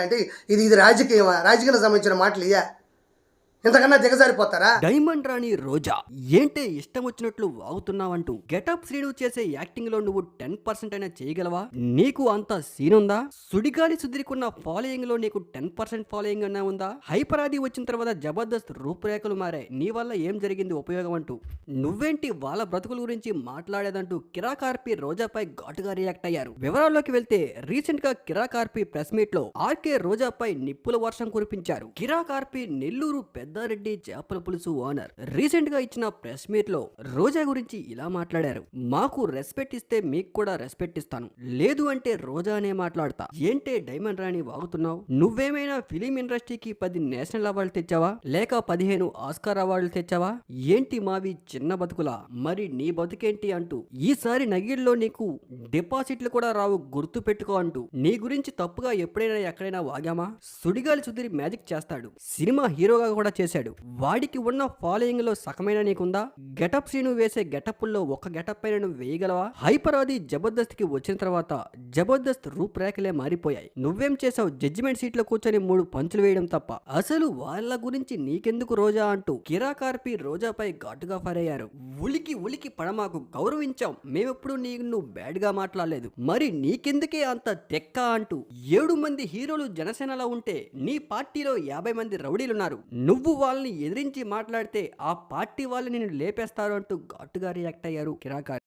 అంటే ఇది ఇది రాజకీయమా? రాజకీయాలకు సంబంధించిన మాటలు ఇయ్యా? ఇంతకన్నా దిగజారిపోతారా? డైమండ్ రాణి రోజా ఏంటే ఇష్టం వచ్చినట్లు వాగుతున్నావంటూ గెటప్ శ్రీను చేసే యాక్టింగ్ లో నువ్వు 10% అయినా చేయగలవా? నీకు అంత సీన్ ఉందా? సుడిగాలి సుదిరికున్న ఫాలోయింగ్ లో నీకు 10% ఫాలోయింగ్ అన్నా ఉందా? హైపర్ ఆది వచ్చిన తర్వాత జబర్దస్త్ రూపురేఖలు మారాయి, నీ వల్ల ఏం జరిగింది ఉపయోగం అంటూ నువ్వేంటి వాళ్ళ బ్రతుకుల గురించి మాట్లాడేదంటూ కిరాకార్పి రోజాపై ఘాటుగా రియాక్ట్ అయ్యారు. వివరాల్లోకి వెళ్తే రీసెంట్ గా కిరాకార్పి ప్రెస్ మీట్ లో ఆర్కే రోజాపై నిప్పుల వర్షం కురిపించారు. కిరాకార్పి నెల్లూరు పెద్దారెడ్డి చేపల పులుసు ఓనర్ రీసెంట్ గా ఇచ్చిన ప్రెస్ మీట్ లో రోజా గురించి ఇలా మాట్లాడారు. మాకు రెస్పెక్ట్ ఇస్తే మీకు కూడా రెస్పెక్ట్ ఇస్తాను, లేదు అంటే రోజా అనే మాట్లాడతా. ఏంటే డైమండ్ రాణి వాగుతున్నావు? నువ్వేమైనా ఫిలిం ఇండస్ట్రీకి 10 నేషనల్ అవార్డులు తెచ్చావా, లేక 15 ఆస్కార్ అవార్డులు తెచ్చావా? ఏంటి మావి చిన్న బతుకులా? మరి నీ బతుకేంటి అంటూ ఈసారి నగిల్లో నీకు డిపాజిట్లు కూడా రావు, గుర్తు పెట్టుకో అంటూ నీ గురించి తప్పుగా ఎప్పుడైనా ఎక్కడైనా వాగామా? సుడిగాలి సుదిరి మ్యాజిక్ చేస్తాడు, సినిమా హీరోగా కూడా చేశాడు. వాడికి ఉన్న ఫాలోయింగ్ లో సగమైన నీకుందా? గెటప్ శ్రీను వేసే గెటప్పుల్లో ఒక గెటప్ పైన నువ్వు వేయగలవా? హైపర్ ఆది జబర్దస్త్ కి వచ్చిన తర్వాత జబర్దస్త్ రూపురేఖలే మారిపోయాయి. నువ్వేం చేసావు? జడ్జిమెంట్ సీట్ లో కూర్చొని 3 పంచులు వేయడం తప్ప. అసలు వాళ్ళ గురించి నీకెందుకు రోజా అంటూ కిరాకార్పి రోజాపై ఘాటుగా ఫైర్ అయ్యారు. ఉలికి ఉలికి పడమాకు, గౌరవించాం, మేమెప్పుడు నువ్వు బ్యాడ్ గా మాట్లాడలేదు, మరి నీకెందుకే అంత తెక్క అంటూ 7 మంది హీరోలు జనసేనలో ఉంటే నీ పార్టీలో 50 మంది రౌడీలున్నారు. నువ్వు వాళ్ళని ఎదిరించి మాట్లాడితే ఆ పార్టీ వాళ్ళు నిన్ను లేపేస్తారు అంటూ ఘాటుగా రియాక్ట్ అయ్యారు కిరాకార్.